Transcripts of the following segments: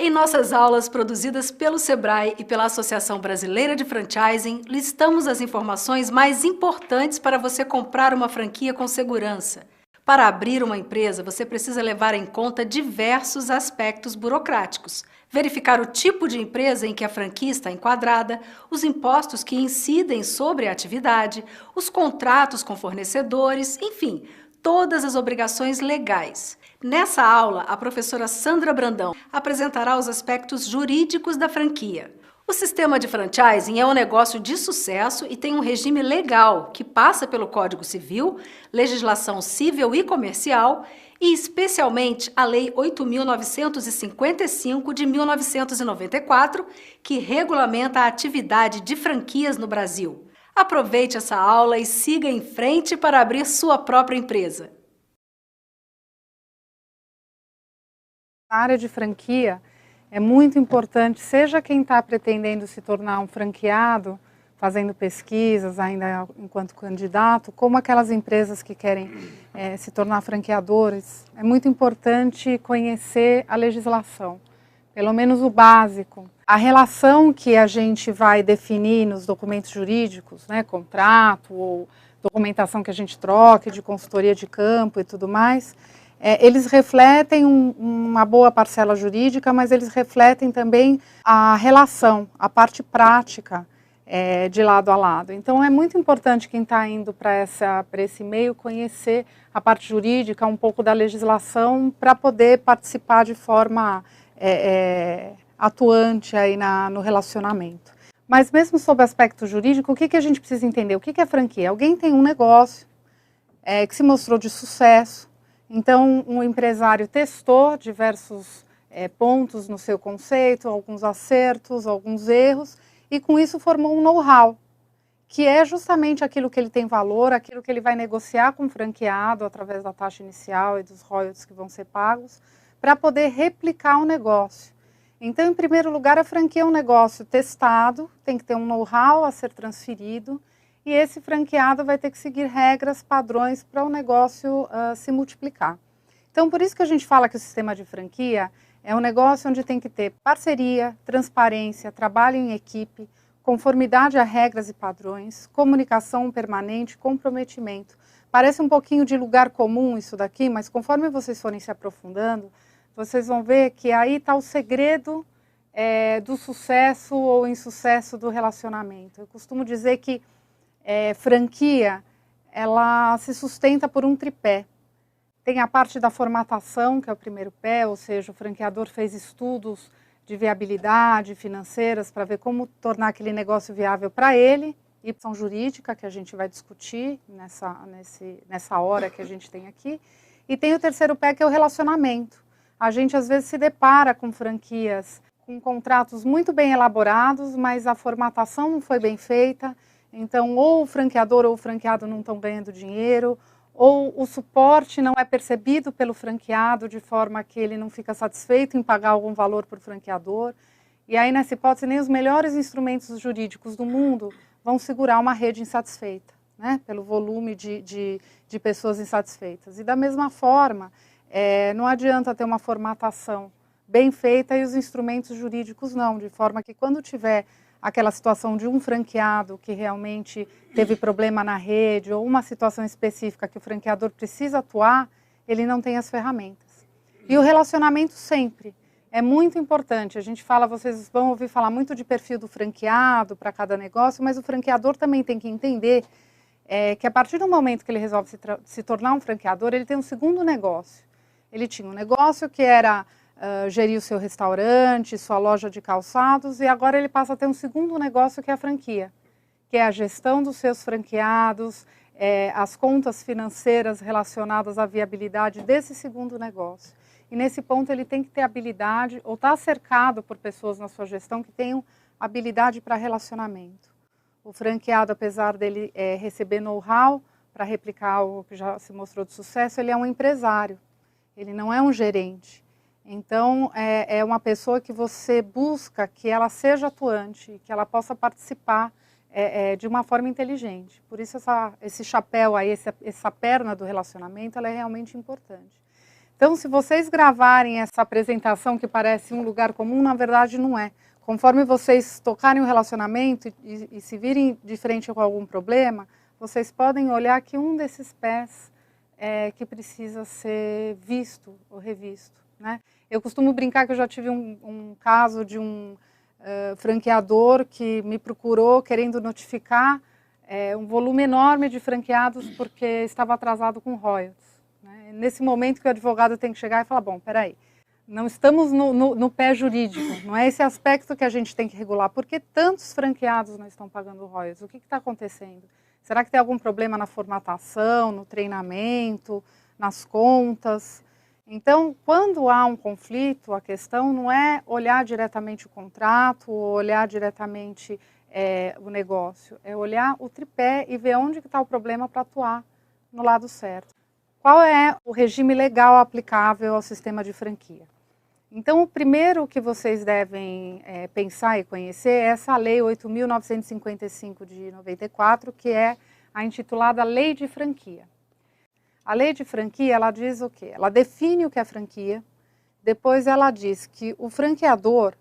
Em nossas aulas produzidas pelo Sebrae e pela Associação Brasileira de Franchising, listamos as informações mais importantes para você comprar uma franquia com segurança. Para abrir uma empresa, você precisa levar em conta diversos aspectos burocráticos. Verificar o tipo de empresa em que a franquia está enquadrada, os impostos que incidem sobre a atividade, os contratos com fornecedores, enfim, todas as obrigações legais. Nessa aula, a professora Sandra Brandão apresentará os aspectos jurídicos da franquia. O sistema de franchising é um negócio de sucesso e tem um regime legal que passa pelo Código Civil, legislação civil e comercial e, especialmente, a Lei 8.955 de 1994, que regulamenta a atividade de franquias no Brasil. Aproveite essa aula e siga em frente para abrir sua própria empresa. Na área de franquia, é muito importante, seja quem está pretendendo se tornar um franqueado, fazendo pesquisas ainda enquanto candidato, como aquelas empresas que querem se tornar franqueadores, é muito importante conhecer a legislação, pelo menos o básico. A relação que a gente vai definir nos documentos jurídicos, né, contrato ou documentação que a gente troca, de consultoria de campo e tudo mais, eles refletem uma boa parcela jurídica, mas eles refletem também a relação, a parte prática de lado a lado. Então é muito importante quem está indo para esse meio conhecer a parte jurídica, um pouco da legislação, para poder participar de forma atuante aí no relacionamento. Mas mesmo sob o aspecto jurídico, o que a gente precisa entender? O que é franquia? Alguém tem um negócio que se mostrou de sucesso. Então, um empresário testou diversos pontos no seu conceito, alguns acertos, alguns erros, e com isso formou um know-how, que é justamente aquilo que ele tem valor, aquilo que ele vai negociar com o franqueado através da taxa inicial e dos royalties que vão ser pagos, para poder replicar o negócio. Então, em primeiro lugar, a franquia é um negócio testado, tem que ter um know-how a ser transferido, e esse franqueado vai ter que seguir regras, padrões para o negócio se multiplicar. Então, por isso que a gente fala que o sistema de franquia é um negócio onde tem que ter parceria, transparência, trabalho em equipe, conformidade a regras e padrões, comunicação permanente, comprometimento. Parece um pouquinho de lugar comum isso daqui, mas conforme vocês forem se aprofundando, vocês vão ver que aí está o segredo do sucesso ou insucesso do relacionamento. Eu costumo dizer que franquia, ela se sustenta por um tripé. Tem a parte da formatação, que é o primeiro pé, ou seja, o franqueador fez estudos de viabilidade financeiras para ver como tornar aquele negócio viável para ele, e opção jurídica, que a gente vai discutir nessa hora que a gente tem aqui. E tem o terceiro pé, que é o relacionamento. A gente, às vezes, se depara com franquias com contratos muito bem elaborados, mas a formatação não foi bem feita. Então, ou o franqueador ou o franqueado não estão ganhando dinheiro, ou o suporte não é percebido pelo franqueado de forma que ele não fica satisfeito em pagar algum valor por franqueador. E aí, nessa hipótese, nem os melhores instrumentos jurídicos do mundo vão segurar uma rede insatisfeita, né, pelo volume de pessoas insatisfeitas. E da mesma forma, não adianta ter uma formatação bem feita e os instrumentos jurídicos não, de forma que quando tiver aquela situação de um franqueado que realmente teve problema na rede ou uma situação específica que o franqueador precisa atuar, ele não tem as ferramentas. E o relacionamento sempre é muito importante. A gente fala, vocês vão ouvir falar muito de perfil do franqueado para cada negócio, mas o franqueador também tem que entender que a partir do momento que ele resolve se tornar um franqueador, ele tem um segundo negócio. Ele tinha um negócio que era gerir o seu restaurante, sua loja de calçados, e agora ele passa a ter um segundo negócio que é a franquia, que é a gestão dos seus franqueados, as contas financeiras relacionadas à viabilidade desse segundo negócio. E nesse ponto ele tem que ter habilidade, ou estar cercado por pessoas na sua gestão que tenham habilidade para relacionamento. O franqueado, apesar dele receber know-how para replicar algo que já se mostrou de sucesso, ele é um empresário, ele não é um gerente. Então, é uma pessoa que você busca que ela seja atuante, que ela possa participar de uma forma inteligente. Por isso, esse chapéu aí, essa perna do relacionamento, ela é realmente importante. Então, se vocês gravarem essa apresentação que parece um lugar comum, na verdade não é. Conforme vocês tocarem o relacionamento e se virem de frente com algum problema, vocês podem olhar que um desses pés é que precisa ser visto ou revisto, né? Eu costumo brincar que eu já tive um caso de um franqueador que me procurou querendo notificar um volume enorme de franqueados porque estava atrasado com royalties. Nesse momento que o advogado tem que chegar e falar, bom, peraí, não estamos no pé jurídico, não é esse aspecto que a gente tem que regular. Por que tantos franqueados não estão pagando royalties? O que está acontecendo? Será que tem algum problema na formatação, no treinamento, nas contas? Então, quando há um conflito, a questão não é olhar diretamente o contrato, ou olhar diretamente o negócio, é olhar o tripé e ver onde está o problema para atuar no lado certo. Qual é o regime legal aplicável ao sistema de franquia? Então, o primeiro que vocês devem pensar e conhecer é essa Lei 8.955 de 94, que é a intitulada Lei de Franquia. A Lei de Franquia, ela diz o quê? Ela define o que é franquia, depois ela diz que o franqueador,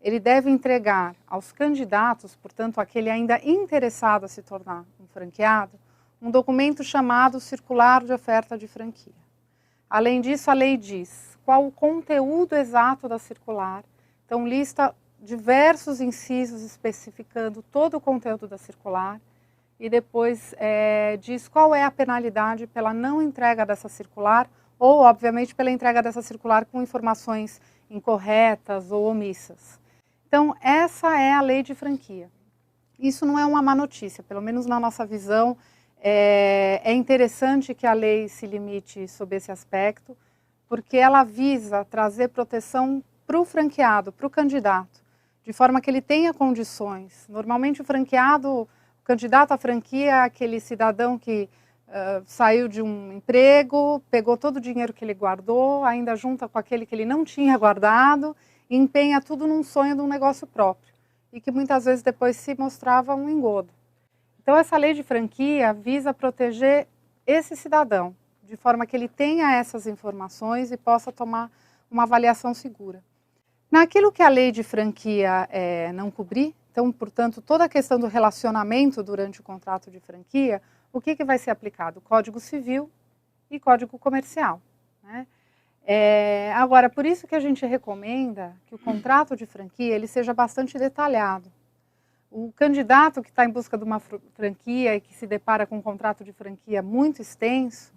ele deve entregar aos candidatos, portanto, aquele ainda interessado a se tornar um franqueado, um documento chamado Circular de Oferta de Franquia. Além disso, a lei diz qual o conteúdo exato da circular, então lista diversos incisos especificando todo o conteúdo da circular e depois diz qual é a penalidade pela não entrega dessa circular ou, obviamente, pela entrega dessa circular com informações incorretas ou omissas. Então, essa é a lei de franquia. Isso não é uma má notícia, pelo menos na nossa visão. É interessante que a lei se limite sobre esse aspecto, porque ela visa trazer proteção para o franqueado, para o candidato, de forma que ele tenha condições. Normalmente o franqueado, o candidato à franquia é aquele cidadão que saiu de um emprego, pegou todo o dinheiro que ele guardou, ainda junta com aquele que ele não tinha guardado, e empenha tudo num sonho de um negócio próprio, e que muitas vezes depois se mostrava um engodo. Então, essa lei de franquia visa proteger esse cidadão, de forma que ele tenha essas informações e possa tomar uma avaliação segura. Naquilo que a lei de franquia não cobrir, então, portanto, toda a questão do relacionamento durante o contrato de franquia, o que vai ser aplicado? Código Civil e Código Comercial, né? Agora, por isso que a gente recomenda que o contrato de franquia ele seja bastante detalhado. O candidato que está em busca de uma franquia e que se depara com um contrato de franquia muito extenso,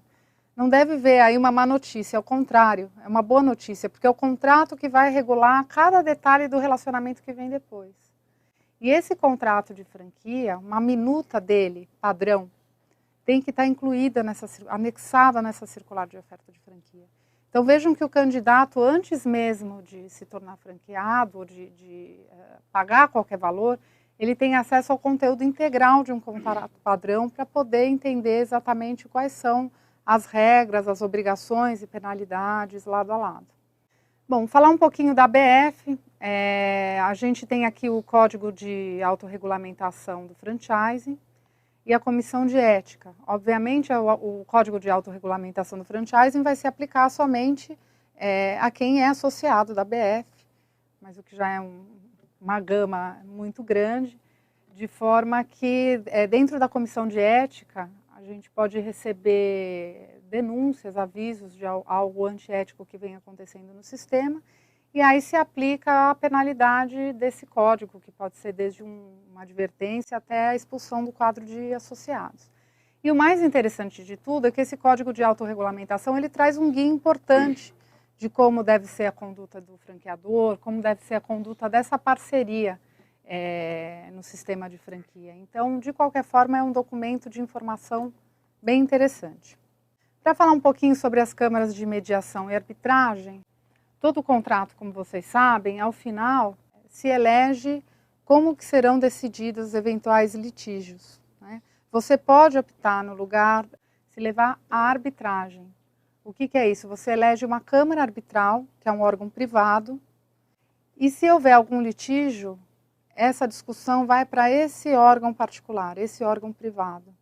não deve ver aí uma má notícia, ao contrário, é uma boa notícia, porque é o contrato que vai regular cada detalhe do relacionamento que vem depois. E esse contrato de franquia, uma minuta dele, padrão, tem que estar incluída, anexada nessa circular de oferta de franquia. Então vejam que o candidato, antes mesmo de se tornar franqueado, ou de pagar qualquer valor, ele tem acesso ao conteúdo integral de um contrato padrão para poder entender exatamente quais são as regras, as obrigações e penalidades lado a lado. Bom, falar um pouquinho da ABF, a gente tem aqui o Código de Autorregulamentação do Franchising e a Comissão de Ética. Obviamente, o Código de Autorregulamentação do Franchising vai se aplicar somente a quem é associado da ABF, mas o que já é uma gama muito grande, de forma que dentro da Comissão de Ética a gente pode receber denúncias, avisos de algo antiético que vem acontecendo no sistema, e aí se aplica a penalidade desse código, que pode ser desde uma advertência até a expulsão do quadro de associados. E o mais interessante de tudo é que esse código de autorregulamentação ele traz um guia importante de como deve ser a conduta do franqueador, como deve ser a conduta dessa parceria no sistema de franquia. Então, de qualquer forma, é um documento de informação bem interessante. Para falar um pouquinho sobre as câmaras de mediação e arbitragem, todo o contrato, como vocês sabem, ao final se elege como que serão decididos os eventuais litígios, né? Você pode optar no lugar, se levar à arbitragem. O que é isso? Você elege uma câmara arbitral, que é um órgão privado, e se houver algum litígio, essa discussão vai para esse órgão particular, esse órgão privado.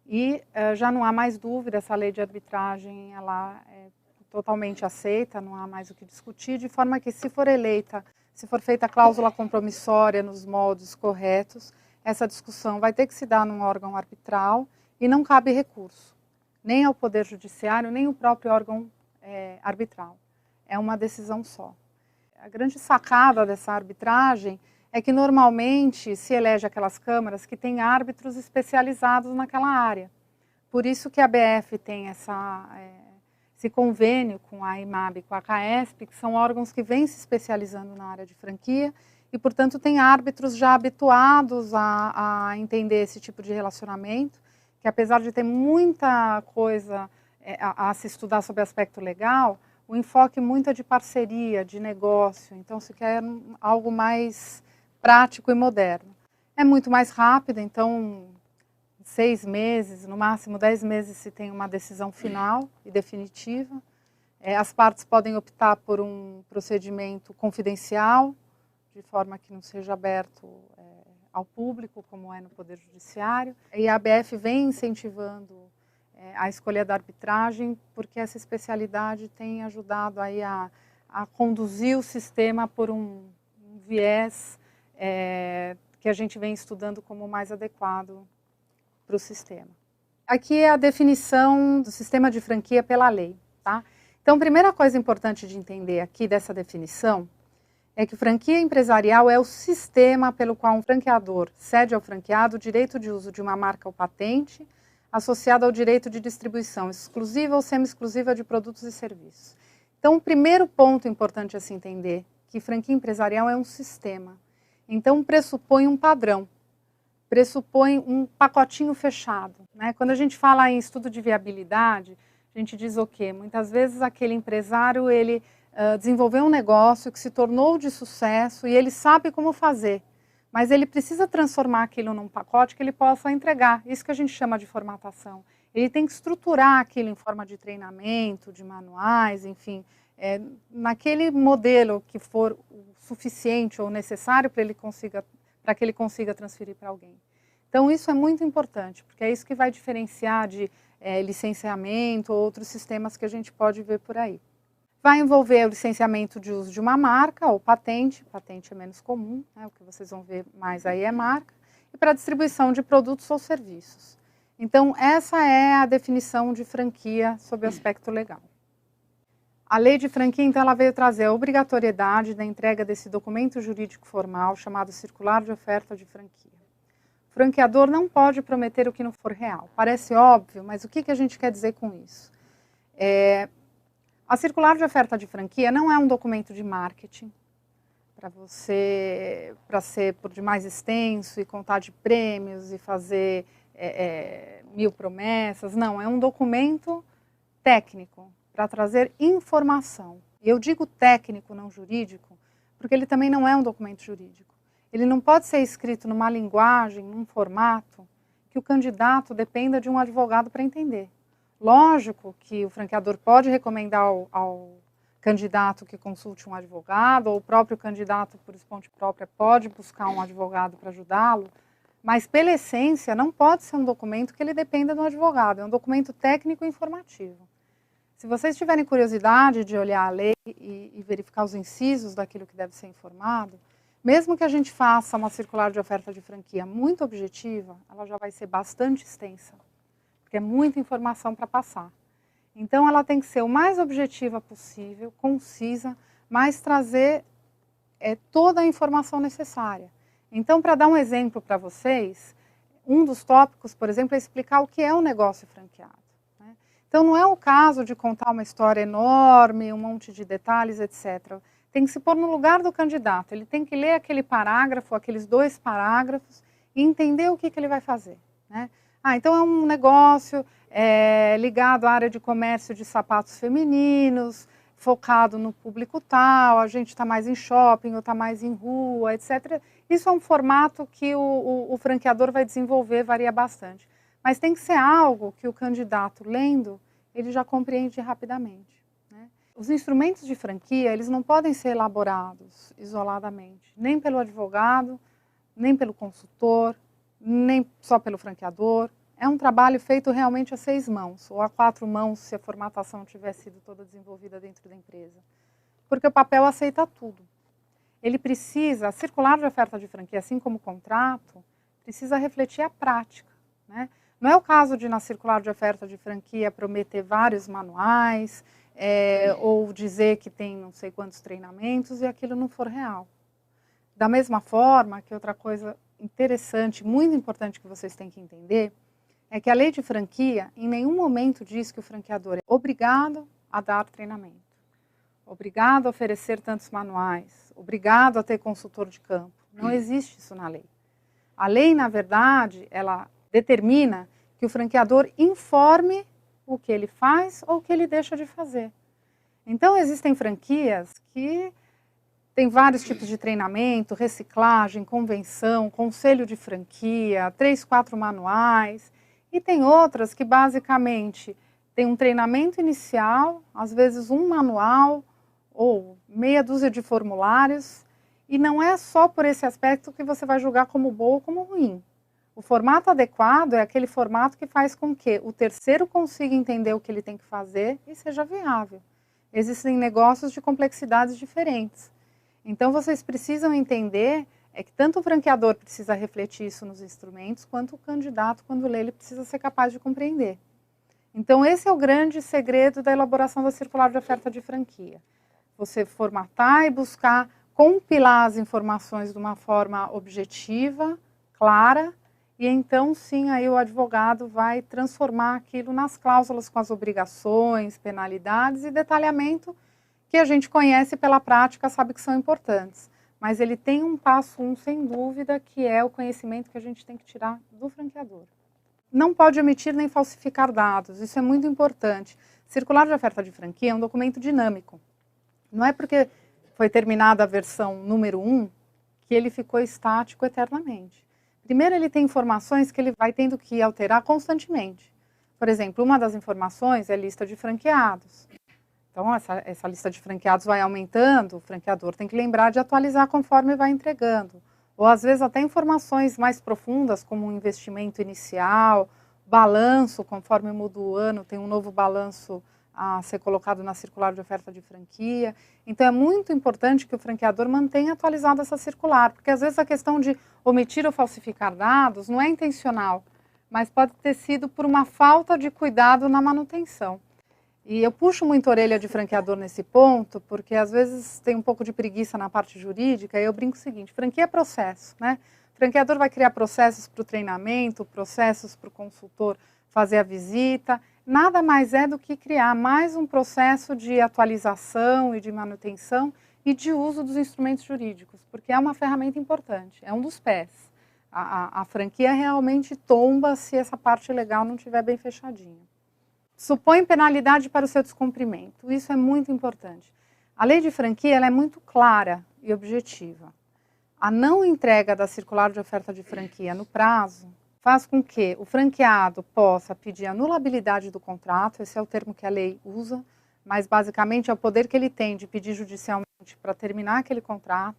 E já não há mais dúvida, essa lei de arbitragem ela é totalmente aceita, não há mais o que discutir, de forma que, se for eleita, se for feita a cláusula compromissória nos moldes corretos, essa discussão vai ter que se dar num órgão arbitral e não cabe recurso, nem ao Poder Judiciário, nem o próprio órgão arbitral. É uma decisão só. A grande sacada dessa arbitragem é que normalmente se elege aquelas câmaras que têm árbitros especializados naquela área. Por isso que a ABF tem esse convênio com a IMAB e com a CAESP, que são órgãos que vêm se especializando na área de franquia e, portanto, tem árbitros já habituados a entender esse tipo de relacionamento, que apesar de ter muita coisa a se estudar sobre aspecto legal, o enfoque muito é de parceria, de negócio, então se quer algo mais prático e moderno. É muito mais rápido, então 6 meses, no máximo 10 meses se tem uma decisão final e definitiva. As partes podem optar por um procedimento confidencial, de forma que não seja aberto ao público, como é no Poder Judiciário. E a ABF vem incentivando a escolha da arbitragem, porque essa especialidade tem ajudado aí a conduzir o sistema por um viés que a gente vem estudando como mais adequado para o sistema. Aqui é a definição do sistema de franquia pela lei. Tá? Então, a primeira coisa importante de entender aqui dessa definição é que franquia empresarial é o sistema pelo qual um franqueador cede ao franqueado o direito de uso de uma marca ou patente associada ao direito de distribuição exclusiva ou semi-exclusiva de produtos e serviços. Então, o primeiro ponto importante a se entender é que franquia empresarial é um sistema. Então, pressupõe um padrão, pressupõe um pacotinho fechado. Né? Quando a gente fala em estudo de viabilidade, a gente diz o quê? Muitas vezes aquele empresário, ele desenvolveu um negócio que se tornou de sucesso e ele sabe como fazer, mas ele precisa transformar aquilo num pacote que ele possa entregar. Isso que a gente chama de formatação. Ele tem que estruturar aquilo em forma de treinamento, de manuais, enfim, naquele modelo que for o suficiente ou necessário para que ele consiga transferir para alguém. Então, isso é muito importante, porque é isso que vai diferenciar de licenciamento ou outros sistemas que a gente pode ver por aí. Vai envolver o licenciamento de uso de uma marca ou patente é menos comum, né, o que vocês vão ver mais aí é marca, e para distribuição de produtos ou serviços. Então, essa é a definição de franquia sob o aspecto legal. A lei de franquia, então, ela veio trazer a obrigatoriedade da entrega desse documento jurídico formal chamado Circular de Oferta de Franquia. O franqueador não pode prometer o que não for real. Parece óbvio, mas o que a gente quer dizer com isso? A circular de oferta de franquia não é um documento de marketing para ser por demais extenso e contar de prêmios e fazer 1000 promessas. Não, é um documento técnico para trazer informação. E eu digo técnico, não jurídico, porque ele também não é um documento jurídico. Ele não pode ser escrito numa linguagem, num formato, que o candidato dependa de um advogado para entender. Lógico que o franqueador pode recomendar ao candidato que consulte um advogado, ou o próprio candidato, por esponte própria, pode buscar um advogado para ajudá-lo, mas, pela essência, não pode ser um documento que ele dependa do advogado, é um documento técnico e informativo. Se vocês tiverem curiosidade de olhar a lei e verificar os incisos daquilo que deve ser informado, mesmo que a gente faça uma circular de oferta de franquia muito objetiva, ela já vai ser bastante extensa, porque é muita informação para passar. Então, ela tem que ser o mais objetiva possível, concisa, mas trazer toda a informação necessária. Então, para dar um exemplo para vocês, um dos tópicos, por exemplo, é explicar o que é um negócio franqueado. Né? Então, não é o caso de contar uma história enorme, um monte de detalhes, etc. Tem que se pôr no lugar do candidato, ele tem que ler aquele parágrafo, aqueles 2 parágrafos, e entender o que ele vai fazer. Né? Então é um negócio ligado à área de comércio de sapatos femininos, focado no público tal, a gente está mais em shopping ou está mais em rua, etc. Isso é um formato que o franqueador vai desenvolver, varia bastante. Mas tem que ser algo que o candidato, lendo, ele já compreende rapidamente. Né? Os instrumentos de franquia, eles não podem ser elaborados isoladamente, nem pelo advogado, nem pelo consultor, nem só pelo franqueador, é um trabalho feito realmente a 6 mãos, ou a 4 mãos, se a formatação tiver sido toda desenvolvida dentro da empresa. Porque o papel aceita tudo. Ele precisa, a circular de oferta de franquia, assim como o contrato, precisa refletir a prática, né? Não é o caso de, na circular de oferta de franquia, prometer vários manuais, ou dizer que tem não sei quantos treinamentos e aquilo não for real. Da mesma forma, que outra coisa interessante, muito importante que vocês têm que entender, é que a lei de franquia em nenhum momento diz que o franqueador é obrigado a dar treinamento, obrigado a oferecer tantos manuais, obrigado a ter consultor de campo. Não existe isso na lei. A lei, na verdade, ela determina que o franqueador informe o que ele faz ou o que ele deixa de fazer. Então, existem franquias que têm vários tipos de treinamento, reciclagem, convenção, conselho de franquia, 3, 4 manuais. E tem outras que, basicamente, tem um treinamento inicial, às vezes um manual ou meia dúzia de formulários. E não é só por esse aspecto que você vai julgar como bom ou como ruim. O formato adequado é aquele formato que faz com que o terceiro consiga entender o que ele tem que fazer e seja viável. Existem negócios de complexidades diferentes. Então, vocês precisam entender que tanto o franqueador precisa refletir isso nos instrumentos, quanto o candidato, quando lê, ele precisa ser capaz de compreender. Então, esse é o grande segredo da elaboração da circular de oferta de franquia. Você formatar e buscar compilar as informações de uma forma objetiva, clara, e então sim aí o advogado vai transformar aquilo nas cláusulas com as obrigações, penalidades e detalhamento que a gente conhece pela prática, sabe que são importantes. Mas ele tem um passo 1, sem dúvida, que é o conhecimento que a gente tem que tirar do franqueador. Não pode omitir nem falsificar dados, isso é muito importante. Circular de oferta de franquia é um documento dinâmico. Não é porque foi terminada a versão número 1 que ele ficou estático eternamente. Primeiro, ele tem informações que ele vai tendo que alterar constantemente. Por exemplo, uma das informações é a lista de franqueados. Então, essa lista de franqueados vai aumentando, o franqueador tem que lembrar de atualizar conforme vai entregando. Ou, às vezes, até informações mais profundas, como um investimento inicial, balanço, conforme muda o ano, tem um novo balanço a ser colocado na circular de oferta de franquia. Então, é muito importante que o franqueador mantenha atualizada essa circular, porque às vezes a questão de omitir ou falsificar dados não é intencional, mas pode ter sido por uma falta de cuidado na manutenção. E eu puxo muito a orelha de franqueador nesse ponto, porque às vezes tem um pouco de preguiça na parte jurídica, e eu brinco o seguinte: franquia é processo, né? O franqueador vai criar processos para o treinamento, processos para o consultor fazer a visita. Nada mais é do que criar mais um processo de atualização e de manutenção e de uso dos instrumentos jurídicos, porque é uma ferramenta importante, é um dos pés. A franquia realmente tomba se essa parte legal não estiver bem fechadinha. Supõe penalidade para o seu descumprimento, isso é muito importante. A lei de franquia ela é muito clara e objetiva. A não entrega da circular de oferta de franquia no prazo faz com que o franqueado possa pedir a anulabilidade do contrato, esse é o termo que a lei usa, mas basicamente é o poder que ele tem de pedir judicialmente para terminar aquele contrato,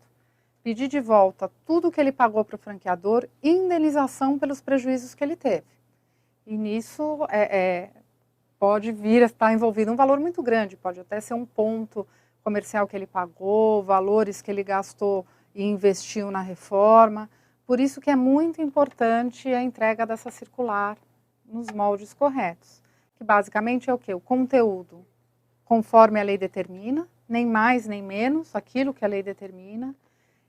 pedir de volta tudo que ele pagou para o franqueador e indenização pelos prejuízos que ele teve. E nisso pode vir a estar envolvido um valor muito grande, pode até ser um ponto comercial que ele pagou, valores que ele gastou e investiu na reforma. Por isso que é muito importante a entrega dessa circular nos moldes corretos, que basicamente é o quê? O conteúdo conforme a lei determina, nem mais nem menos, aquilo que a lei determina,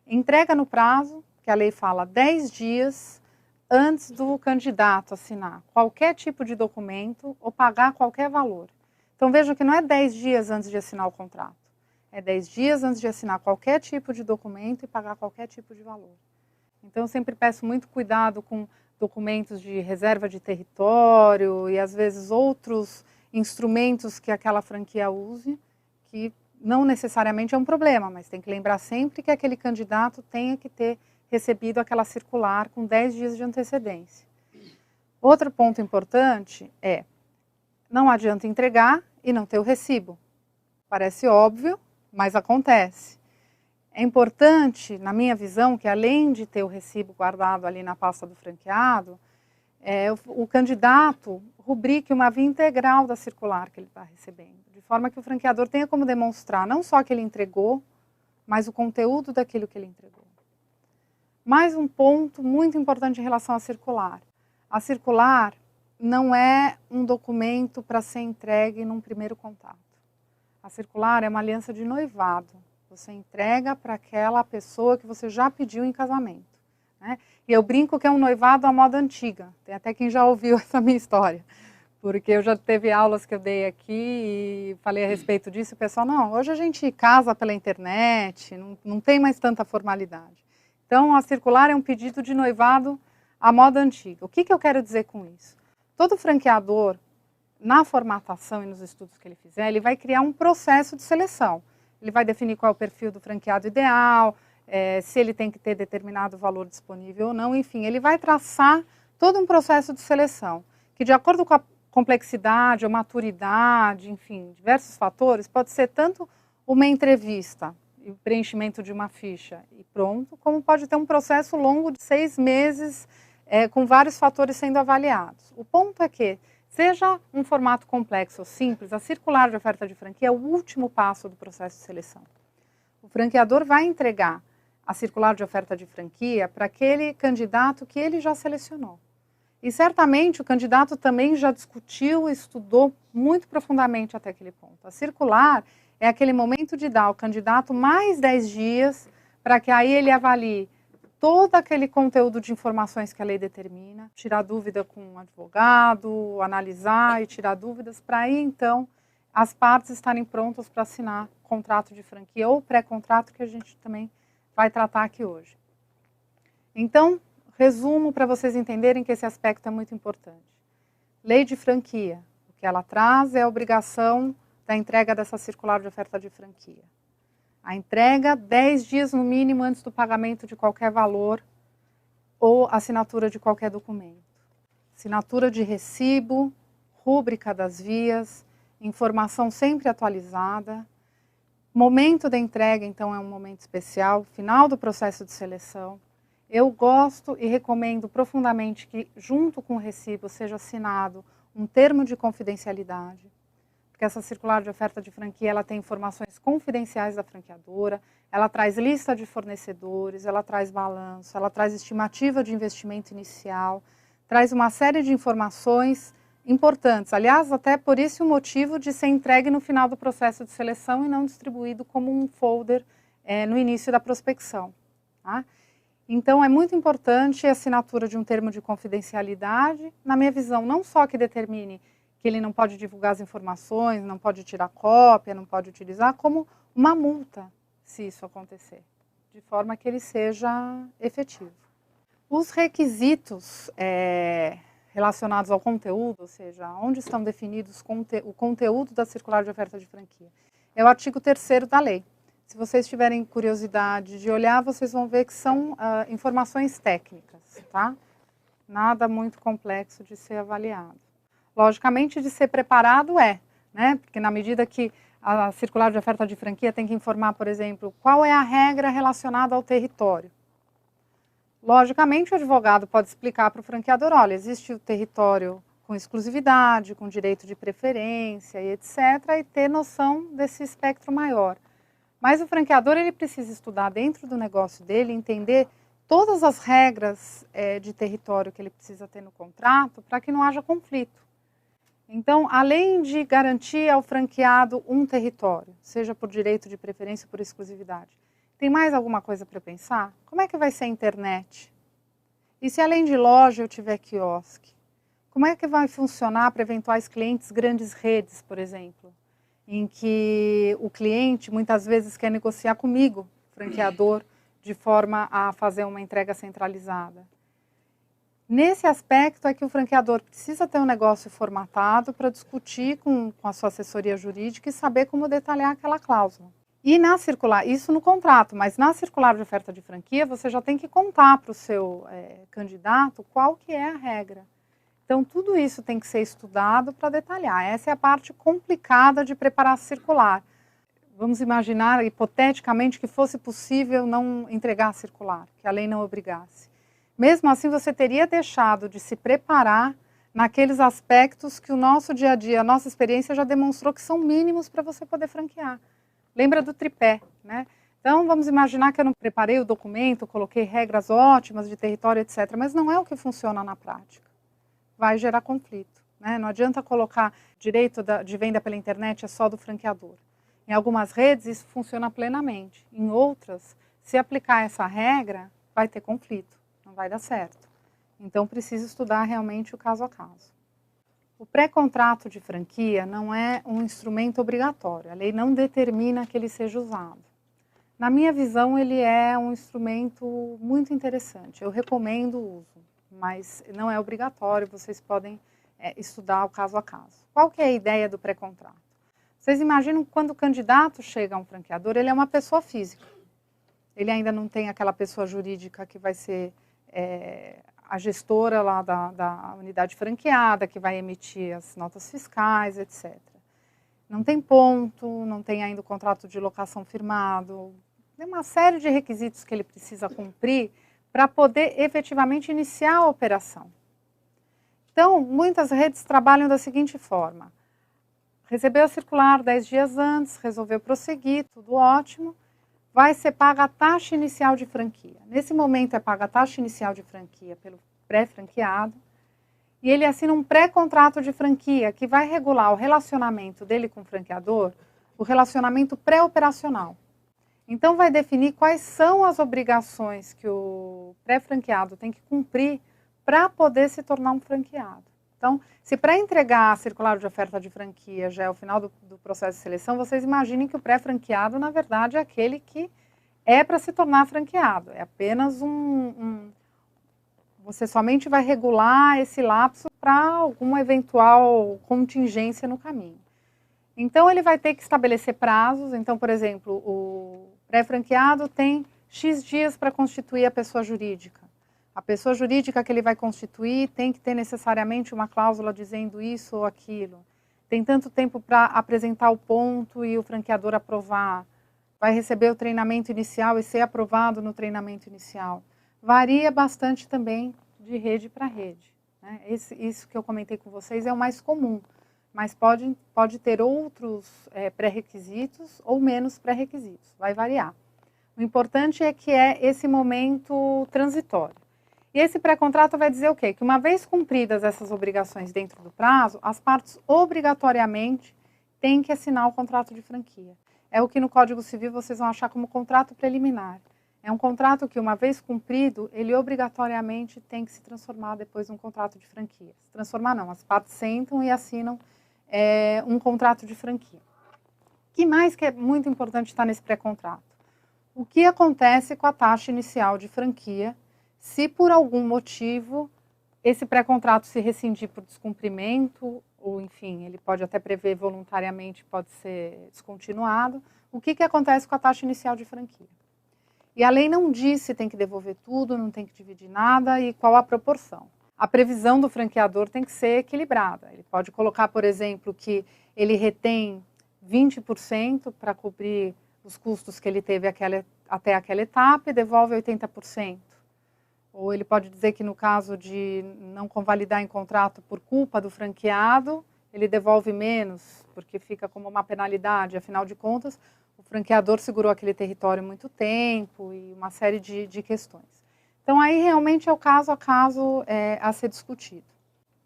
entrega no prazo, que a lei fala 10 dias antes do candidato assinar qualquer tipo de documento ou pagar qualquer valor. Então veja que não é 10 dias antes de assinar o contrato, é 10 dias antes de assinar qualquer tipo de documento e pagar qualquer tipo de valor. Então, eu sempre peço muito cuidado com documentos de reserva de território e, às vezes, outros instrumentos que aquela franquia use, que não necessariamente é um problema, mas tem que lembrar sempre que aquele candidato tenha que ter recebido aquela circular com 10 dias de antecedência. Outro ponto importante é, não adianta entregar e não ter o recibo. Parece óbvio, mas acontece. É importante, na minha visão, que além de ter o recibo guardado ali na pasta do franqueado, o candidato rubrique uma via integral da circular que ele está recebendo, de forma que o franqueador tenha como demonstrar não só que ele entregou, mas o conteúdo daquilo que ele entregou. Mais um ponto muito importante em relação à circular. A circular não é um documento para ser entregue num primeiro contato. A circular é uma aliança de noivado. Você entrega para aquela pessoa que você já pediu em casamento, né? E eu brinco que é um noivado à moda antiga. Tem até quem já ouviu essa minha história. Porque eu já teve aulas que eu dei aqui e falei a respeito disso. E o pessoal, não, hoje a gente casa pela internet, não tem mais tanta formalidade. Então, a circular é um pedido de noivado à moda antiga. O que eu quero dizer com isso? Todo franqueador, na formatação e nos estudos que ele fizer, ele vai criar um processo de seleção. Ele vai definir qual é o perfil do franqueado ideal, se ele tem que ter determinado valor disponível ou não, enfim, ele vai traçar todo um processo de seleção, que de acordo com a complexidade ou maturidade, enfim, diversos fatores, pode ser tanto uma entrevista e o preenchimento de uma ficha e pronto, como pode ter um processo longo de 6 meses, com vários fatores sendo avaliados. O ponto é que, seja um formato complexo ou simples, a circular de oferta de franquia é o último passo do processo de seleção. O franqueador vai entregar a circular de oferta de franquia para aquele candidato que ele já selecionou. E certamente o candidato também já discutiu e estudou muito profundamente até aquele ponto. A circular é aquele momento de dar ao candidato mais 10 dias para que aí ele avalie todo aquele conteúdo de informações que a lei determina, tirar dúvida com um advogado, analisar e tirar dúvidas, para aí então as partes estarem prontas para assinar contrato de franquia ou pré-contrato, que a gente também vai tratar aqui hoje. Então, resumo para vocês entenderem que esse aspecto é muito importante. Lei de franquia, o que ela traz é a obrigação da entrega dessa circular de oferta de franquia. A entrega 10 dias no mínimo antes do pagamento de qualquer valor ou assinatura de qualquer documento. Assinatura de recibo, rúbrica das vias, informação sempre atualizada. Momento da entrega, então, é um momento especial, final do processo de seleção. Eu gosto e recomendo profundamente que, junto com o recibo, seja assinado um termo de confidencialidade, porque essa circular de oferta de franquia, ela tem informações confidenciais da franqueadora, ela traz lista de fornecedores, ela traz balanço, ela traz estimativa de investimento inicial, traz uma série de informações importantes. Aliás, até por isso o motivo de ser entregue no final do processo de seleção e não distribuído como um folder no início da prospecção. Tá? Então, é muito importante a assinatura de um termo de confidencialidade, na minha visão, não só que determine que ele não pode divulgar as informações, não pode tirar cópia, não pode utilizar, como uma multa, se isso acontecer, de forma que ele seja efetivo. Os requisitos relacionados ao conteúdo, ou seja, onde estão definidos o conteúdo da circular de oferta de franquia, é o artigo 3º da lei. Se vocês tiverem curiosidade de olhar, vocês vão ver que são informações técnicas, tá? Nada muito complexo de ser avaliado. Logicamente, de ser preparado né? Porque na medida que a circular de oferta de franquia tem que informar, por exemplo, qual é a regra relacionada ao território. Logicamente, o advogado pode explicar para o franqueador, olha, existe o território com exclusividade, com direito de preferência e etc., e ter noção desse espectro maior. Mas o franqueador ele precisa estudar dentro do negócio dele, entender todas as regras de território que ele precisa ter no contrato para que não haja conflito. Então, além de garantir ao franqueado um território, seja por direito de preferência ou por exclusividade, tem mais alguma coisa para pensar? Como é que vai ser a internet? E se além de loja eu tiver quiosque? Como é que vai funcionar para eventuais clientes grandes redes, por exemplo? Em que o cliente muitas vezes quer negociar comigo, franqueador, de forma a fazer uma entrega centralizada. Nesse aspecto é que o franqueador precisa ter um negócio formatado para discutir com a sua assessoria jurídica e saber como detalhar aquela cláusula. E na circular, isso no contrato, mas na circular de oferta de franquia, você já tem que contar para o seu candidato qual que é a regra. Então, tudo isso tem que ser estudado para detalhar. Essa é a parte complicada de preparar a circular. Vamos imaginar, hipoteticamente, que fosse possível não entregar a circular, que a lei não obrigasse. Mesmo assim, você teria deixado de se preparar naqueles aspectos que o nosso dia a dia, a nossa experiência já demonstrou que são mínimos para você poder franquear. Lembra do tripé, né? Então, vamos imaginar que eu não preparei o documento, coloquei regras ótimas de território, etc. Mas não é o que funciona na prática. Vai gerar conflito, né? Não adianta colocar direito de venda pela internet é só do franqueador. Em algumas redes, isso funciona plenamente. Em outras, se aplicar essa regra, vai ter conflito. Não vai dar certo. Então, precisa estudar realmente o caso a caso. O pré-contrato de franquia não é um instrumento obrigatório. A lei não determina que ele seja usado. Na minha visão, ele é um instrumento muito interessante. Eu recomendo o uso, mas não é obrigatório. Vocês podem estudar o caso a caso. Qual que é a ideia do pré-contrato? Vocês imaginam que quando o candidato chega a um franqueador, ele é uma pessoa física. Ele ainda não tem aquela pessoa jurídica que vai ser a gestora lá da unidade franqueada, que vai emitir as notas fiscais, etc. Não tem ponto, não tem ainda o contrato de locação firmado. Tem uma série de requisitos que ele precisa cumprir para poder efetivamente iniciar a operação. Então, muitas redes trabalham da seguinte forma. Recebeu a circular 10 dias antes, resolveu prosseguir, tudo ótimo. Vai ser paga a taxa inicial de franquia. Nesse momento é paga a taxa inicial de franquia pelo pré-franqueado e ele assina um pré-contrato de franquia que vai regular o relacionamento dele com o franqueador, o relacionamento pré-operacional. Então vai definir quais são as obrigações que o pré-franqueado tem que cumprir para poder se tornar um franqueado. Então, se para entregar a circular de oferta de franquia já é o final do processo de seleção, vocês imaginem que o pré-franqueado, na verdade, é aquele que é para se tornar franqueado. É apenas você somente vai regular esse lapso para alguma eventual contingência no caminho. Então, ele vai ter que estabelecer prazos. Então, por exemplo, o pré-franqueado tem X dias para constituir a pessoa jurídica. A pessoa jurídica que ele vai constituir tem que ter necessariamente uma cláusula dizendo isso ou aquilo. Tem tanto tempo para apresentar o ponto e o franqueador aprovar. Vai receber o treinamento inicial e ser aprovado no treinamento inicial. Varia bastante também de rede para rede, né? Isso que eu comentei com vocês é o mais comum, mas pode ter outros pré-requisitos ou menos pré-requisitos, vai variar. O importante é que é esse momento transitório. E esse pré-contrato vai dizer o quê? Que uma vez cumpridas essas obrigações dentro do prazo, as partes obrigatoriamente têm que assinar o contrato de franquia. É o que no Código Civil vocês vão achar como contrato preliminar. É um contrato que, uma vez cumprido, ele obrigatoriamente tem que se transformar depois num contrato de franquia. Se transformar não, as partes sentam e assinam um contrato de franquia. O que mais que é muito importante estar nesse pré-contrato? O que acontece com a taxa inicial de franquia se por algum motivo esse pré-contrato se rescindir por descumprimento, ou enfim, ele pode até prever voluntariamente, pode ser descontinuado, o que acontece com a taxa inicial de franquia? E a lei não diz se tem que devolver tudo, não tem que dividir nada e qual a proporção. A previsão do franqueador tem que ser equilibrada. Ele pode colocar, por exemplo, que ele retém 20% para cobrir os custos que ele teve até aquela etapa e devolve 80%. Ou ele pode dizer que no caso de não convalidar em contrato por culpa do franqueado, ele devolve menos, porque fica como uma penalidade. Afinal de contas, o franqueador segurou aquele território muito tempo e uma série de questões. Então, aí realmente é o caso a caso a ser discutido.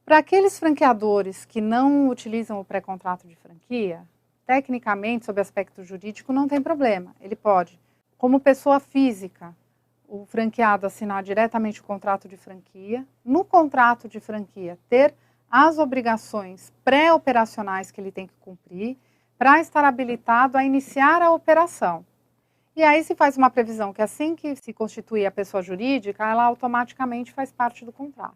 Para aqueles franqueadores que não utilizam o pré-contrato de franquia, tecnicamente, sob aspecto jurídico, não tem problema. Ele pode, como pessoa física, o franqueado assinar diretamente o contrato de franquia, no contrato de franquia ter as obrigações pré-operacionais que ele tem que cumprir para estar habilitado a iniciar a operação. E aí se faz uma previsão que assim que se constituir a pessoa jurídica, ela automaticamente faz parte do contrato,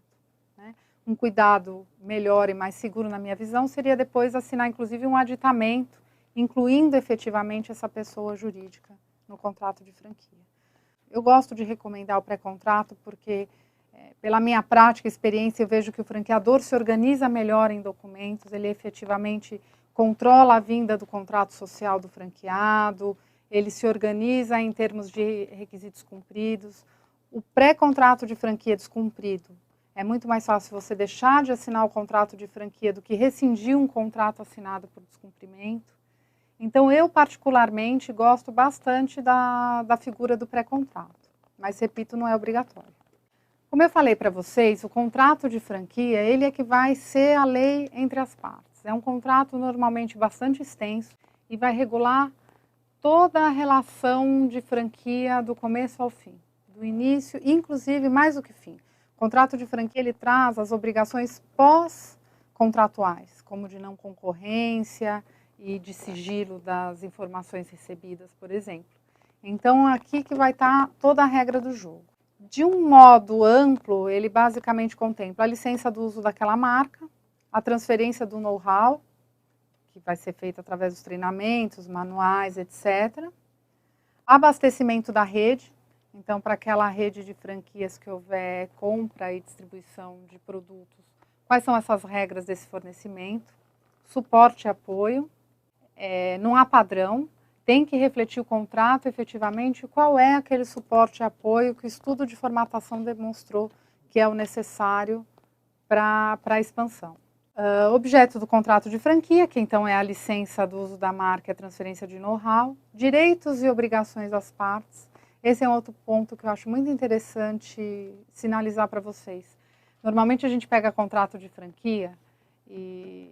né? Um cuidado melhor e mais seguro, na minha visão, seria depois assinar inclusive um aditamento, incluindo efetivamente essa pessoa jurídica no contrato de franquia. Eu gosto de recomendar o pré-contrato porque, pela minha prática e experiência, eu vejo que o franqueador se organiza melhor em documentos, ele efetivamente controla a vinda do contrato social do franqueado, ele se organiza em termos de requisitos cumpridos. O pré-contrato de franquia descumprido. É muito mais fácil você deixar de assinar o contrato de franquia do que rescindir um contrato assinado por descumprimento. Então, eu particularmente gosto bastante da figura do pré-contrato, mas, repito, não é obrigatório. Como eu falei para vocês, o contrato de franquia, ele é que vai ser a lei entre as partes. É um contrato normalmente bastante extenso e vai regular toda a relação de franquia do começo ao fim, do início, inclusive mais do que fim. O contrato de franquia, ele traz as obrigações pós-contratuais, como de não concorrência e de sigilo das informações recebidas, por exemplo. Então, aqui que vai estar toda a regra do jogo. De um modo amplo, ele basicamente contempla a licença do uso daquela marca, a transferência do know-how, que vai ser feita através dos treinamentos, manuais, etc. Abastecimento da rede. Então, para aquela rede de franquias que houver compra e distribuição de produtos, quais são essas regras desse fornecimento? Suporte e apoio. Não há padrão, tem que refletir o contrato efetivamente qual é aquele suporte e apoio que o estudo de formatação demonstrou que é o necessário para a expansão. Objeto do contrato de franquia, que então é a licença do uso da marca e a transferência de know-how. Direitos e obrigações das partes. Esse é um outro ponto que eu acho muito interessante sinalizar para vocês. Normalmente a gente pega contrato de franquia e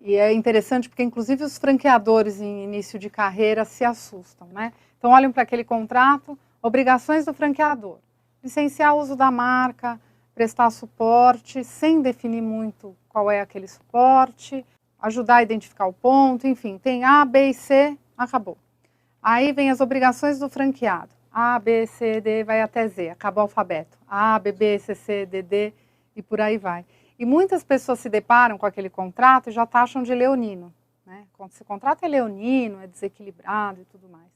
é interessante porque inclusive os franqueadores em início de carreira se assustam, né? Então olhem para aquele contrato, obrigações do franqueador. Licenciar o uso da marca, prestar suporte, sem definir muito qual é aquele suporte, ajudar a identificar o ponto, enfim, tem A, B e C, acabou. Aí vem as obrigações do franqueado. A, B, C, D, vai até Z, acabou o alfabeto. A, B, B, C, C, D, D e por aí vai. E muitas pessoas se deparam com aquele contrato e já taxam de leonino, né? Esse contrato é leonino, é desequilibrado e tudo mais.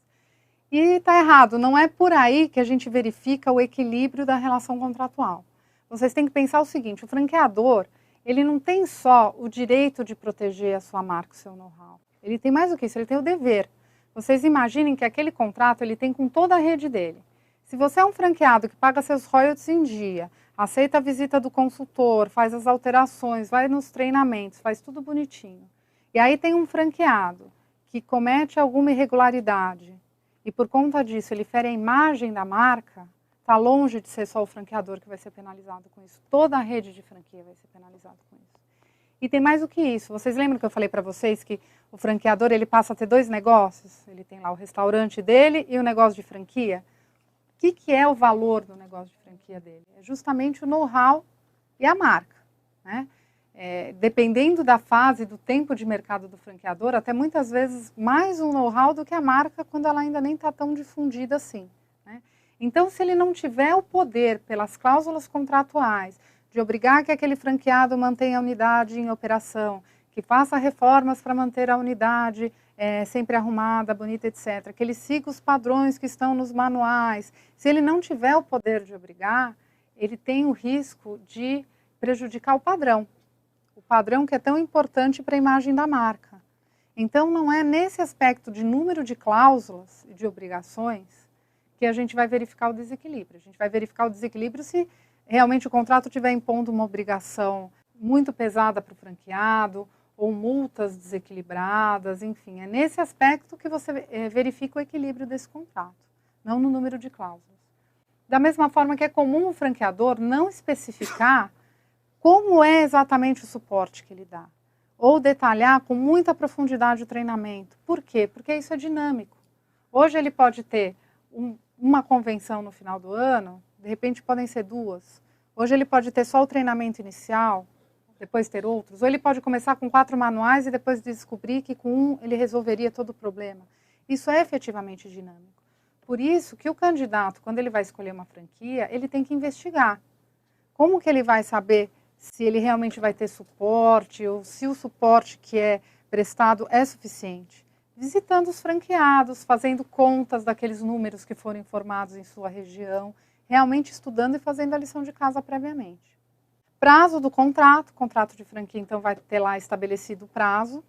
E está errado, não é por aí que a gente verifica o equilíbrio da relação contratual. Vocês têm que pensar o seguinte, o franqueador, ele não tem só o direito de proteger a sua marca, o seu know-how. Ele tem mais do que isso, ele tem o dever. Vocês imaginem que aquele contrato ele tem com toda a rede dele. Se você é um franqueado que paga seus royalties em dia, aceita a visita do consultor, faz as alterações, vai nos treinamentos, faz tudo bonitinho. E aí tem um franqueado que comete alguma irregularidade e por conta disso ele fere a imagem da marca, está longe de ser só o franqueador que vai ser penalizado com isso. Toda a rede de franquia vai ser penalizada com isso. E tem mais do que isso. Vocês lembram que eu falei para vocês que o franqueador ele passa a ter dois negócios? Ele tem lá o restaurante dele e o negócio de franquia. O que é o valor do negócio de franquia dele? É justamente o know-how e a marca, né? Dependendo da fase, do tempo de mercado do franqueador, até muitas vezes mais um know-how do que a marca quando ela ainda nem está tão difundida assim, né? Então, se ele não tiver o poder, pelas cláusulas contratuais, de obrigar que aquele franqueado mantenha a unidade em operação, que faça reformas para manter a unidade sempre arrumada, bonita, etc., que ele siga os padrões que estão nos manuais. Se ele não tiver o poder de obrigar, ele tem o risco de prejudicar o padrão que é tão importante para a imagem da marca. Então, não é nesse aspecto de número de cláusulas e de obrigações que a gente vai verificar o desequilíbrio. A gente vai verificar o desequilíbrio se realmente o contrato estiver impondo uma obrigação muito pesada para o franqueado, ou multas desequilibradas, enfim. É nesse aspecto que você verifica o equilíbrio desse contrato, não no número de cláusulas. Da mesma forma que é comum o franqueador não especificar como é exatamente o suporte que ele dá, ou detalhar com muita profundidade o treinamento. Por quê? Porque isso é dinâmico. Hoje ele pode ter uma convenção no final do ano, de repente podem ser duas. Hoje ele pode ter só o treinamento inicial, depois ter outros. Ou ele pode começar com 4 manuais e depois descobrir que com um ele resolveria todo o problema. Isso é efetivamente dinâmico. Por isso que o candidato, quando ele vai escolher uma franquia, ele tem que investigar. Como que ele vai saber se ele realmente vai ter suporte ou se o suporte que é prestado é suficiente? Visitando os franqueados, fazendo contas daqueles números que foram informados em sua região, realmente estudando e fazendo a lição de casa previamente. Prazo do contrato de franquia, então vai ter lá estabelecido o prazo.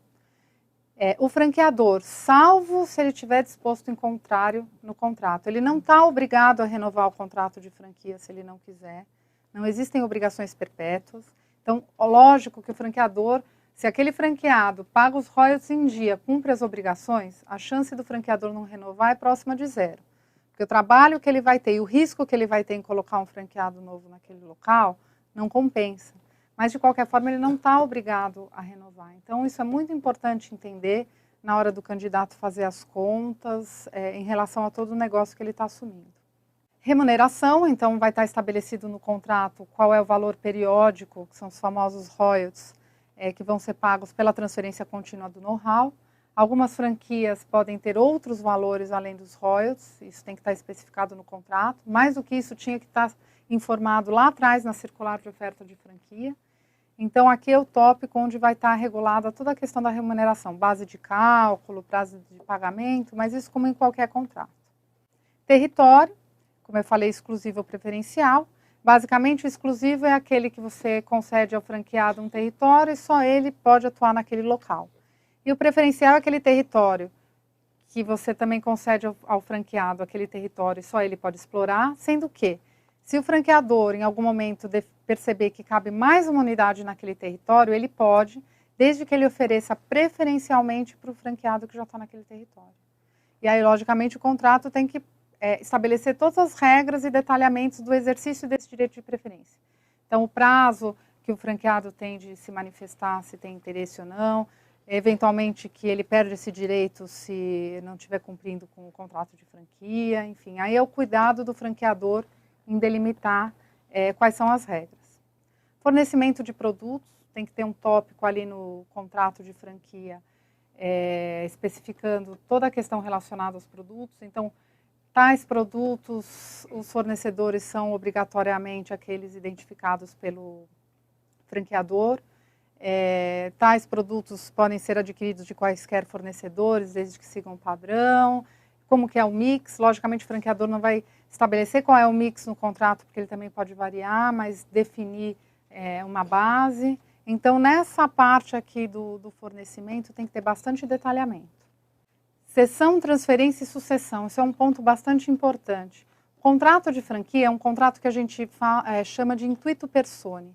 O franqueador, salvo se ele estiver disposto em contrário no contrato, ele não está obrigado a renovar o contrato de franquia se ele não quiser. Não existem obrigações perpétuas. Então, lógico que o franqueador, se aquele franqueado paga os royalties em dia, cumpre as obrigações, a chance do franqueador não renovar é próxima de zero. Porque o trabalho que ele vai ter e o risco que ele vai ter em colocar um franqueado novo naquele local não compensa. Mas, de qualquer forma, ele não está obrigado a renovar. Então, isso é muito importante entender na hora do candidato fazer as contas em relação a todo o negócio que ele está assumindo. Remuneração, então, vai estar estabelecido no contrato qual é o valor periódico, que são os famosos royalties, que vão ser pagos pela transferência contínua do know-how. Algumas franquias podem ter outros valores além dos royalties, isso tem que estar especificado no contrato. Mais do que isso, tinha que estar informado lá atrás na circular de oferta de franquia. Então, aqui é o tópico onde vai estar regulada toda a questão da remuneração, base de cálculo, prazo de pagamento, mas isso como em qualquer contrato. Território, como eu falei, exclusivo ou preferencial. Basicamente, o exclusivo é aquele que você concede ao franqueado um território e só ele pode atuar naquele local. E o preferencial é aquele território que você também concede ao franqueado aquele território e só ele pode explorar, sendo que, se o franqueador, em algum momento, perceber que cabe mais uma unidade naquele território, ele pode, desde que ele ofereça preferencialmente para o franqueado que já está naquele território. E aí, logicamente, o contrato tem que estabelecer todas as regras e detalhamentos do exercício desse direito de preferência. Então, o prazo que o franqueado tem de se manifestar, se tem interesse ou não, eventualmente que ele perde esse direito se não estiver cumprindo com o contrato de franquia, enfim. Aí é o cuidado do franqueador em delimitar quais são as regras. Fornecimento de produtos, tem que ter um tópico ali no contrato de franquia especificando toda a questão relacionada aos produtos. Então, tais produtos, os fornecedores são obrigatoriamente aqueles identificados pelo franqueador. Tais produtos podem ser adquiridos de quaisquer fornecedores, desde que sigam o padrão. Como que é o mix? Logicamente, o franqueador não vai estabelecer qual é o mix no contrato, porque ele também pode variar, mas definir uma base. Então, nessa parte aqui do fornecimento, tem que ter bastante detalhamento. Cessão, transferência e sucessão, isso é um ponto bastante importante. O contrato de franquia é um contrato que a gente chama de intuito personae.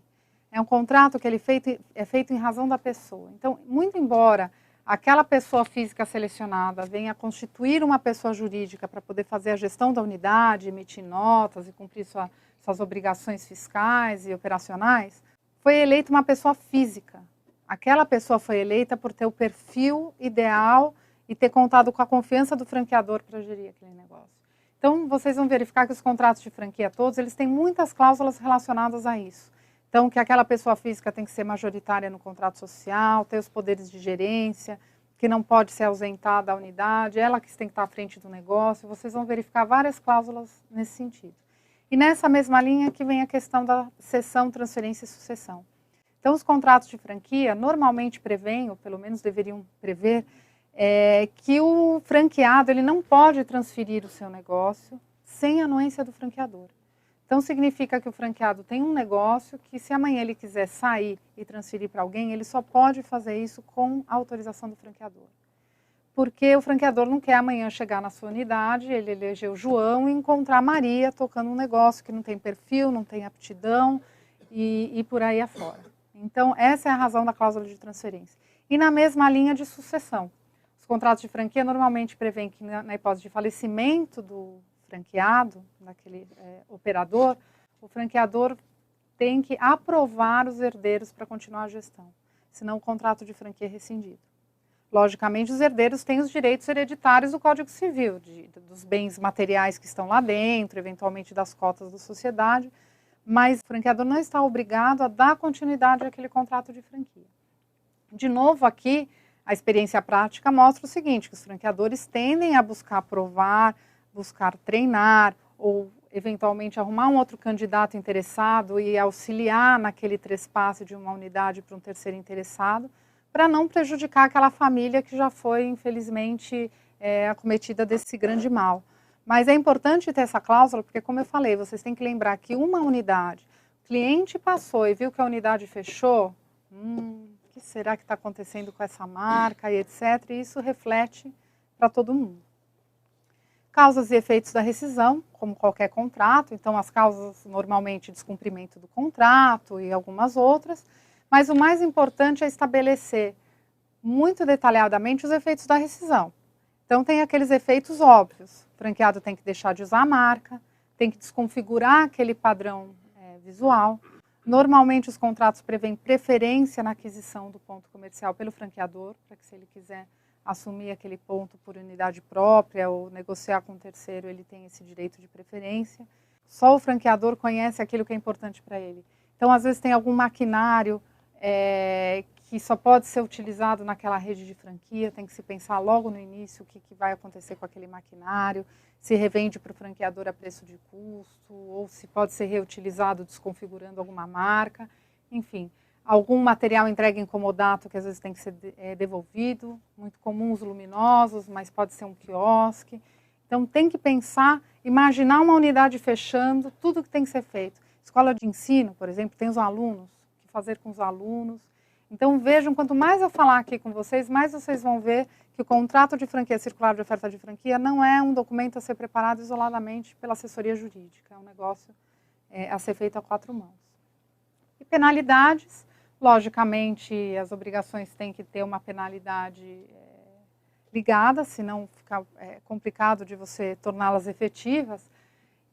É um contrato que é feito em razão da pessoa. Então, muito embora aquela pessoa física selecionada venha a constituir uma pessoa jurídica para poder fazer a gestão da unidade, emitir notas e cumprir suas obrigações fiscais e operacionais, foi eleita uma pessoa física. Aquela pessoa foi eleita por ter o perfil ideal e ter contado com a confiança do franqueador para gerir aquele negócio. Então, vocês vão verificar que os contratos de franquia todos, eles têm muitas cláusulas relacionadas a isso. Então, que aquela pessoa física tem que ser majoritária no contrato social, ter os poderes de gerência, que não pode ser ausentada da unidade, ela que tem que estar à frente do negócio. Vocês vão verificar várias cláusulas nesse sentido. E nessa mesma linha que vem a questão da cessão, transferência e sucessão. Então, os contratos de franquia normalmente prevêem, ou pelo menos deveriam prever, que o franqueado ele não pode transferir o seu negócio sem anuência do franqueador. Então, significa que o franqueado tem um negócio que, se amanhã ele quiser sair e transferir para alguém, ele só pode fazer isso com a autorização do franqueador. Porque o franqueador não quer amanhã chegar na sua unidade, ele elegeu João e encontrar Maria tocando um negócio que não tem perfil, não tem aptidão e por aí afora. Então, essa é a razão da cláusula de transferência. E na mesma linha de sucessão. Os contratos de franquia normalmente prevêem que, na hipótese de falecimento do franqueado, daquele operador, o franqueador tem que aprovar os herdeiros para continuar a gestão, senão o contrato de franquia é rescindido. Logicamente, os herdeiros têm os direitos hereditários do Código Civil, dos bens materiais que estão lá dentro, eventualmente das cotas da sociedade, mas o franqueador não está obrigado a dar continuidade àquele contrato de franquia. De novo, aqui, a experiência prática mostra o seguinte, que os franqueadores tendem a buscar aprovar, buscar treinar ou, eventualmente, arrumar um outro candidato interessado e auxiliar naquele trespasse de uma unidade para um terceiro interessado, para não prejudicar aquela família que já foi, infelizmente, acometida desse grande mal. Mas é importante ter essa cláusula, porque, como eu falei, vocês têm que lembrar que uma unidade, o cliente passou e viu que a unidade fechou, o que será que está acontecendo com essa marca e etc. E isso reflete para todo mundo. Causas e efeitos da rescisão, como qualquer contrato. Então, as causas, normalmente, descumprimento do contrato e algumas outras. Mas o mais importante é estabelecer muito detalhadamente os efeitos da rescisão. Então, tem aqueles efeitos óbvios. O franqueado tem que deixar de usar a marca, tem que desconfigurar aquele padrão visual. Normalmente, os contratos prevêem preferência na aquisição do ponto comercial pelo franqueador, para que, se ele quiser assumir aquele ponto por unidade própria ou negociar com um terceiro, ele tem esse direito de preferência. Só o franqueador conhece aquilo que é importante para ele. Então, às vezes, tem algum maquinário que só pode ser utilizado naquela rede de franquia, tem que se pensar logo no início o que vai acontecer com aquele maquinário, se revende para o franqueador a preço de custo, ou se pode ser reutilizado desconfigurando alguma marca, enfim. Algum material entregue em comodato que às vezes tem que ser devolvido, muito comum os luminosos, mas pode ser um quiosque. Então tem que pensar, imaginar uma unidade fechando, tudo que tem que ser feito. Escola de ensino, por exemplo, tem os alunos, o que fazer com os alunos. Então vejam, quanto mais eu falar aqui com vocês, mais vocês vão ver que o contrato de franquia, circular de oferta de franquia, não é um documento a ser preparado isoladamente pela assessoria jurídica, é um negócio a ser feito a 4 mãos. E penalidades, logicamente as obrigações têm que ter uma penalidade ligada, senão fica complicado de você torná-las efetivas.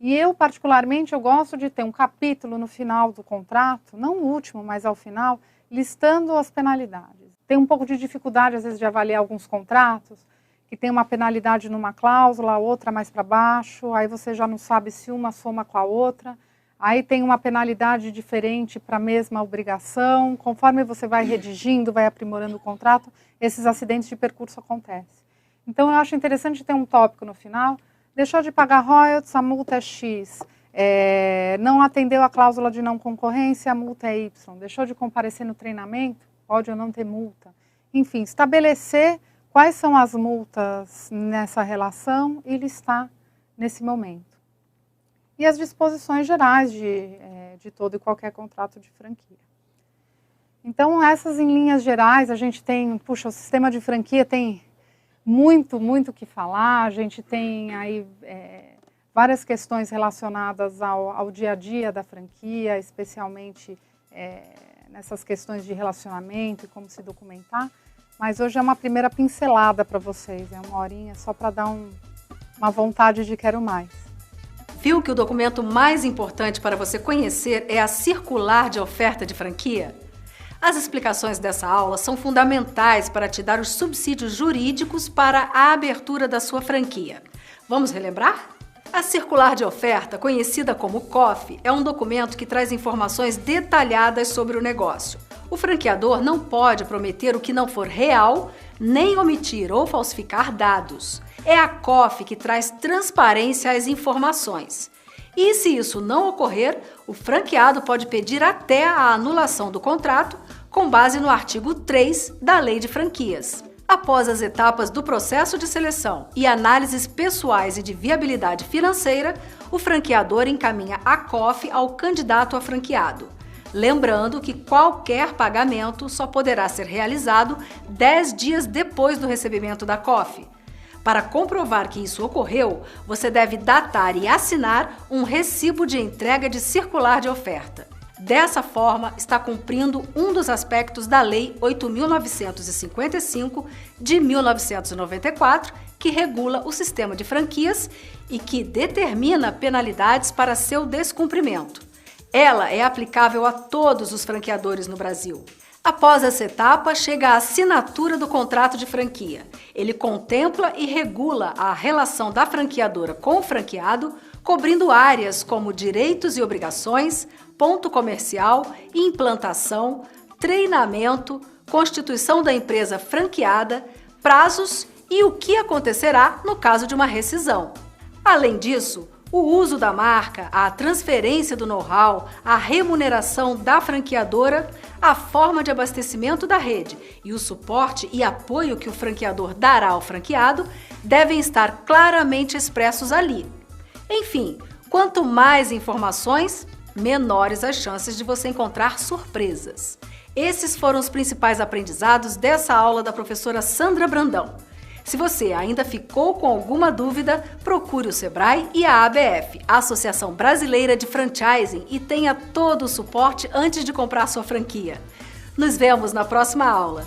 E eu, particularmente, eu gosto de ter um capítulo no final do contrato, não o último, mas ao final, listando as penalidades. Tem um pouco de dificuldade, às vezes, de avaliar alguns contratos, que tem uma penalidade numa cláusula, outra mais para baixo, aí você já não sabe se uma soma com a outra, aí tem uma penalidade diferente para a mesma obrigação. Conforme você vai redigindo, vai aprimorando o contrato, esses acidentes de percurso acontecem. Então, eu acho interessante ter um tópico no final. Deixou de pagar royalties, a multa é X. Não atendeu a cláusula de não concorrência, a multa é Y. Deixou de comparecer no treinamento, pode ou não ter multa. Enfim, estabelecer quais são as multas nessa relação e listar nesse momento. E as disposições gerais de todo e qualquer contrato de franquia. Então, essas em linhas gerais, a gente tem, o sistema de franquia tem muito o que falar, a gente tem aí várias questões relacionadas ao dia a dia da franquia, especialmente nessas questões de relacionamento e como se documentar, mas hoje é uma primeira pincelada para vocês, é uma horinha só para dar uma vontade de quero mais. Viu que o documento mais importante para você conhecer é a circular de oferta de franquia? As explicações dessa aula são fundamentais para te dar os subsídios jurídicos para a abertura da sua franquia. Vamos relembrar? A circular de oferta, conhecida como COF, é um documento que traz informações detalhadas sobre o negócio. O franqueador não pode prometer o que não for real, nem omitir ou falsificar dados. É a COF que traz transparência às informações. E se isso não ocorrer, o franqueado pode pedir até a anulação do contrato com base no artigo 3 da Lei de Franquias. Após as etapas do processo de seleção e análises pessoais e de viabilidade financeira, o franqueador encaminha a COF ao candidato a franqueado. Lembrando que qualquer pagamento só poderá ser realizado 10 dias depois do recebimento da COF. Para comprovar que isso ocorreu, você deve datar e assinar um recibo de entrega de circular de oferta. Dessa forma, está cumprindo um dos aspectos da Lei 8.955 de 1994, que regula o sistema de franquias e que determina penalidades para seu descumprimento. Ela é aplicável a todos os franqueadores no Brasil. Após essa etapa, chega a assinatura do contrato de franquia. Ele contempla e regula a relação da franqueadora com o franqueado, cobrindo áreas como direitos e obrigações, ponto comercial, implantação, treinamento, constituição da empresa franqueada, prazos e o que acontecerá no caso de uma rescisão. Além disso, o uso da marca, a transferência do know-how, a remuneração da franqueadora, a forma de abastecimento da rede e o suporte e apoio que o franqueador dará ao franqueado devem estar claramente expressos ali. Enfim, quanto mais informações, menores as chances de você encontrar surpresas. Esses foram os principais aprendizados dessa aula da professora Sandra Brandão. Se você ainda ficou com alguma dúvida, procure o Sebrae e a ABF, a Associação Brasileira de Franchising, e tenha todo o suporte antes de comprar sua franquia. Nos vemos na próxima aula!